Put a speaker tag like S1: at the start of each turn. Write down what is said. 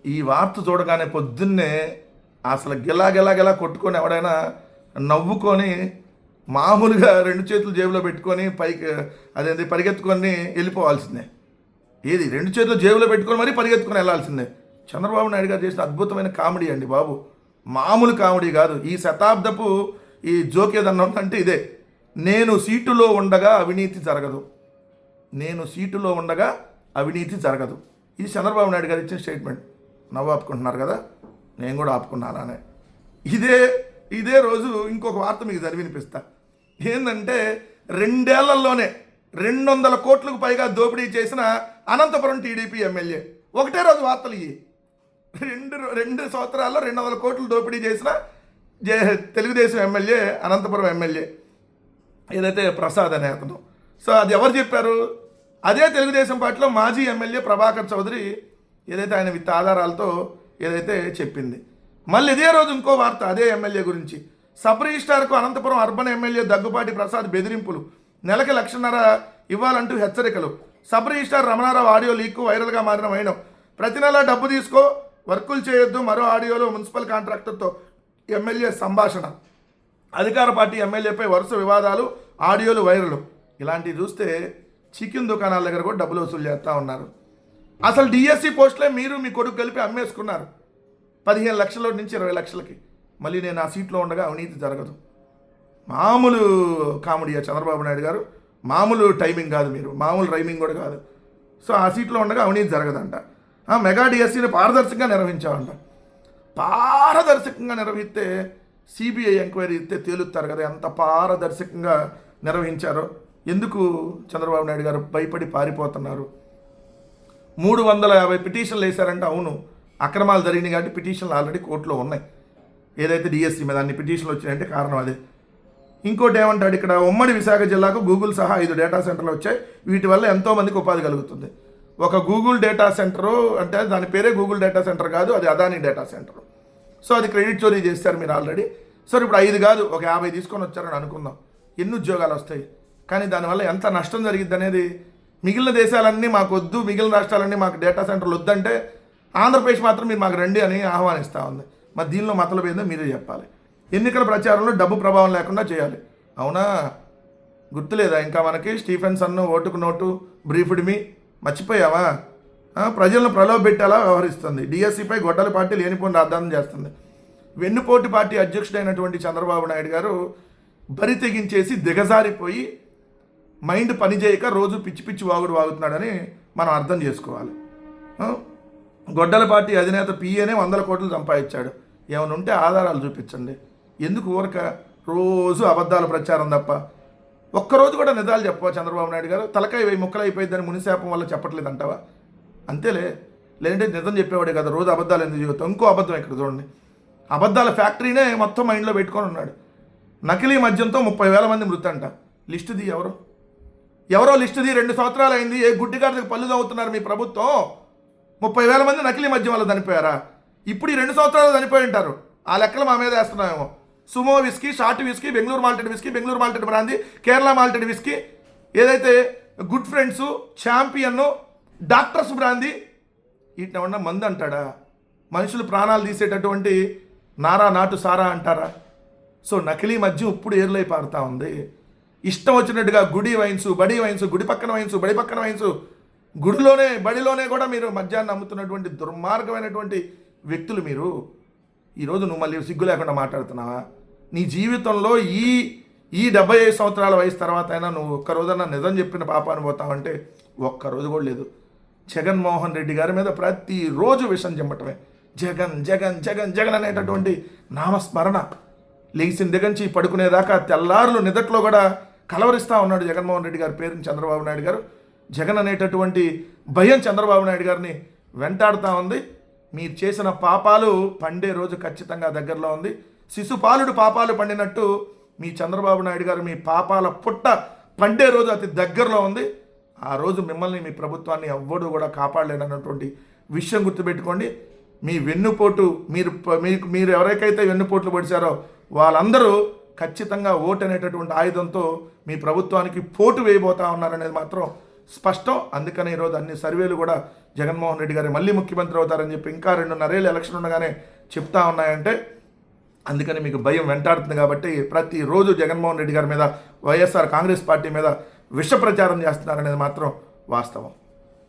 S1: ఈ వార్త చూడగానే పొద్దున్నే అసలు గిలా గిలా గిలా కొట్టుకొని ఎవడైనా నవ్వుకొని మామూలుగా రెండు చేతులు జేబులో పెట్టుకొని పైకి అదేంటి పరిగెత్తుకొని వెళ్ళిపోవాల్సిందే. ఏది రెండు చేతులు జేబులో పెట్టుకొని మరీ పరిగెత్తుకొని వెళ్ళాల్సిందే. చంద్రబాబు నాయుడు గారు చేసిన అద్భుతమైన కామెడీ అండి బాబు, మామూలు కామెడీ కాదు. ఈ శతాబ్దపు ఈ జోక్ ఏదన్నా ఉందంటే ఇదే, నేను సీటులో ఉండగా అవినీతి జరగదు, నేను సీటులో ఉండగా అవినీతి జరగదు. ఇది చంద్రబాబు నాయుడు గారు ఇచ్చిన స్టేట్మెంట్. నవ్వు ఆపుకుంటున్నారు కదా, నేను కూడా ఆపుకున్నానే. ఇదే రోజు ఇంకొక వార్త మీకు చదివి వినిపిస్తా. ఏంటంటే 2 ఏళ్లలోనే 200 కోట్లకు పైగా దోపిడీ చేసిన అనంతపురం టీడీపీ ఎమ్మెల్యే. ఒకటే రోజు వార్తలు ఇవి. రెండు సంవత్సరాల్లో 200 కోట్లు దోపిడీ చేసిన తెలుగుదేశం ఎమ్మెల్యే, అనంతపురం ఎమ్మెల్యే ఏదైతే ప్రసాద్ అనే అతను. సో అది ఎవరు చెప్పారు? అదే తెలుగుదేశం పార్టీలో మాజీ ఎమ్మెల్యే ప్రభాకర్ చౌదరి ఏదైతే ఆయన విత్ ఆధారాలతో ఏదైతే చెప్పింది. మళ్ళీ ఇదే రోజు ఇంకో వార్త అదే ఎమ్మెల్యే గురించి. సబ్ రిజిస్ట్రార్కు అనంతపురం అర్బన్ ఎమ్మెల్యే దగ్గుపాటి ప్రసాద్ బెదిరింపులు, నెలకి 1,50,000 ఇవ్వాలంటూ హెచ్చరికలు. Sub registrar Ramanarao audio leak వైరల్గా మారిన వైనం. ప్రతి నెల డబ్బు తీసుకో, వర్కులు చేయొద్దు. మరో ఆడియోలో మున్సిపల్ కాంట్రాక్టర్తో ఎమ్మెల్యే సంభాషణ. అధికార పార్టీ ఎమ్మెల్యేపై వరుస వివాదాలు, ఆడియోలు వైరల్. ఇలాంటివి చూస్తే చికెన్ దుకాణాల దగ్గర కూడా డబ్బులు వసూలు చేస్తూ ఉన్నారు. అసలు డిఎస్సి పోస్టులే మీరు మీ కొడుకు కలిపి అమ్మేసుకున్నారు 15 లక్షల నుంచి 20 లక్షలకి. మళ్ళీ నేను ఆ సీట్లో ఉండగా అవినీతి జరగదు. మామూలు కామెడీయా చంద్రబాబు నాయుడు గారు, మామూలు టైమింగ్ కాదు, మీరు మామూలు రైమింగ్ కూడా కాదు. సో ఆ సీట్లో ఉండగా అవినీతి జరగదంట. మెగా డిఎస్సీని పారదర్శకంగా నిర్వహించామంట. పారదర్శకంగా నిర్వహిస్తే సిబిఐ ఎంక్వైరీ ఇస్తే తేలుస్తారు కదా ఎంత పారదర్శకంగా నిర్వహించారో. ఎందుకు చంద్రబాబు నాయుడు గారు భయపడి పారిపోతున్నారు? 350 పిటిషన్లు వేశారంటే అవును, అక్రమాలు జరిగినాయి కాబట్టి పిటిషన్లు ఆల్రెడీ కోర్టులో ఉన్నాయి. ఏదైతే డిఎస్సీ మీద అన్ని పిటిషన్లు వచ్చినాయంటే కారణం అదే. ఇంకోటి ఏమంటాడు ఇక్కడ, ఉమ్మడి విశాఖ జిల్లాకు గూగుల్ సహా 5 డేటా సెంటర్లు వచ్చాయి. వీటి వల్ల ఎంతోమందికి ఉపాధి కలుగుతుంది. ఒక గూగుల్ డేటా సెంటరు అంటే దాని పేరే గూగుల్ డేటా సెంటర్ కాదు, అది అదానీ డేటా సెంటర్. సో అది క్రెడిట్ చోరీ చేస్తారు మీరు ఆల్రెడీ. సో ఇప్పుడు 5 కాదు, ఒక 50 తీసుకొని వచ్చారని అనుకుందాం. ఎన్ని ఉద్యోగాలు వస్తాయి? కానీ దానివల్ల ఎంత నష్టం జరిగిద్ది అనేది మిగిలిన దేశాలన్నీ మాకు వద్దు, మిగిలిన రాష్ట్రాలన్నీ మాకు డేటా సెంటర్లు వద్దంటే ఆంధ్రప్రదేశ్ మాత్రం మీరు మాకు రండి అని ఆహ్వానిస్తూ ఉంది. మరి దీనిలో మతలబు ఏందో మీరే చెప్పాలి. ఎన్నికల ప్రచారంలో డబ్బు ప్రభావం లేకుండా చేయాలి. అవునా, గుర్తులేదా ఇంకా మనకి స్టీఫెన్సన్ ఓటుకు నోటు బ్రీఫ్డ్ మీ మర్చిపోయావా? ప్రజలను ప్రలోభపెట్టేలా వ్యవహరిస్తుంది. డిఎస్సీపై గొడ్డల పార్టీ లేనిపోని రాద్దానం చేస్తుంది. వెన్నుపోటు పార్టీ అధ్యక్షుడైనటువంటి చంద్రబాబు నాయుడు గారు బరి తెగించేసి దిగజారిపోయి మైండ్ పనిచేయక రోజు పిచ్చి పిచ్చి వాగుడు వాగుతున్నాడని మనం అర్థం చేసుకోవాలి. గొడ్డల పార్టీ అధినేత పిఏనే 100 కోట్లు సంపాదించాడు. ఏమైనా ఉంటే ఆధారాలు చూపించండి. ఎందుకు ఊరక రోజు అబద్ధాల ప్రచారం తప్ప ఒక్కరోజు కూడా నిజాలు చెప్పవా చంద్రబాబు నాయుడు గారు? తలకాయ 1000 ముక్కలు అయిపోయిందని మునిశాపం వల్ల చెప్పట్లేదు అంటావా? అంతేలే, లేదంటే నిజం చెప్పేవాడే కదా, రోజు అబద్ధాలు ఎందుకు చెబుతాం? ఇంకో అబద్ధం ఇక్కడ చూడండి, అబద్ధాల ఫ్యాక్టరీనే మొత్తం మైండ్లో పెట్టుకొని ఉన్నాడు. నకిలీ మద్యంతో 30,000 మంది మృతి అంట. లిస్టు ది ఎవరో లిస్టు ది 2 సంవత్సరాలు అయింది. ఏ గుడ్డిగారికి పళ్ళు తవ్వుతున్నారు మీ ప్రభుత్వం? 30,000 మంది నకిలీ మద్యం వల్ల చనిపోయారా? ఇప్పుడు ఈ 2 సంవత్సరాలు చనిపోయి ఉంటారు. ఆ లెక్కలు మా మీద వేస్తున్నామేమో. Sumo whisky, short whisky, Bengaluru malted whisky, Bengaluru malted brandy, Kerala malted whisky, ఏదైతే good friends, champion, doctors brandy, వీటిని ఏమన్నా మందు అంటాడా? మనుషులు ప్రాణాలు తీసేటటువంటి నారా నాటు సారా అంటారా? సో నకిలీ మద్యం ఇప్పుడు ఏర్లై పారుతూ ఉంది. ఇష్టం వచ్చినట్టుగా గుడి వైన్స్, బడి వైన్స్, గుడి పక్కన వైన్స్, బడి పక్కన వైన్స్, గుడిలోనే బడిలోనే కూడా మీరు మద్యాన్ని అమ్ముతున్నటువంటి దుర్మార్గమైనటువంటి వ్యక్తులు మీరు. ఈరోజు నువ్వు మళ్ళీ సిగ్గు లేకుండా మాట్లాడుతున్నావా? నీ జీవితంలో ఈ 75 సంవత్సరాల వయసు తర్వాత అయినా నువ్వు ఒక్కరోజన్నా నిజం చెప్పిన పాపాన్ని పోతావంటే ఒక్కరోజు కూడా లేదు. జగన్మోహన్ రెడ్డి గారి మీద ప్రతిరోజు విషం చెమ్మటమే. జగన్ జగన్ జగన్ జగన్ అనేటటువంటి నామస్మరణ లేచిన దగ్గరించి పడుకునేదాకా తెల్లారులు నిదట్లో కూడా కలవరిస్తూ ఉన్నాడు జగన్మోహన్ రెడ్డి గారి పేరుని చంద్రబాబు నాయుడు గారు. జగన్ అనేటటువంటి భయం చంద్రబాబు నాయుడు గారిని వెంటాడుతూ ఉంది. మీరు చేసిన పాపాలు పండే రోజు ఖచ్చితంగా దగ్గరలో ఉంది. శిశుపాలుడు పాపాలు పండినట్టు మీ చంద్రబాబు నాయుడు గారు మీ పాపాల పుట్ట పండే రోజు అతి దగ్గరలో ఉంది. ఆ రోజు మిమ్మల్ని, మీ ప్రభుత్వాన్ని ఎవ్వడూ కూడా కాపాడలేనన్నటువంటి విషయం గుర్తుపెట్టుకోండి. మీ వెన్నుపోటు మీరు ఎవరికైతే వెన్నుపోట్లు పొడిచారో వాళ్ళందరూ ఖచ్చితంగా ఓటు అనేటటువంటి ఆయుధంతో మీ ప్రభుత్వానికి పోటు వేయబోతా ఉన్నారనేది మాత్రం స్పష్టం. అందుకని ఈరోజు అన్ని సర్వేలు కూడా జగన్మోహన్ రెడ్డి గారు మళ్ళీ ముఖ్యమంత్రి అవుతారని చెప్పి ఇంకా 2.5 ఏళ్ళు ఎలక్షన్ ఉండగానే చెప్తా ఉన్నాయంటే అందుకని మీకు భయం వెంటాడుతుంది. కాబట్టి ప్రతిరోజు జగన్మోహన్ రెడ్డి గారి మీద వైఎస్ఆర్ కాంగ్రెస్ పార్టీ మీద విష ప్రచారం చేస్తున్నారనేది మాత్రం వాస్తవం.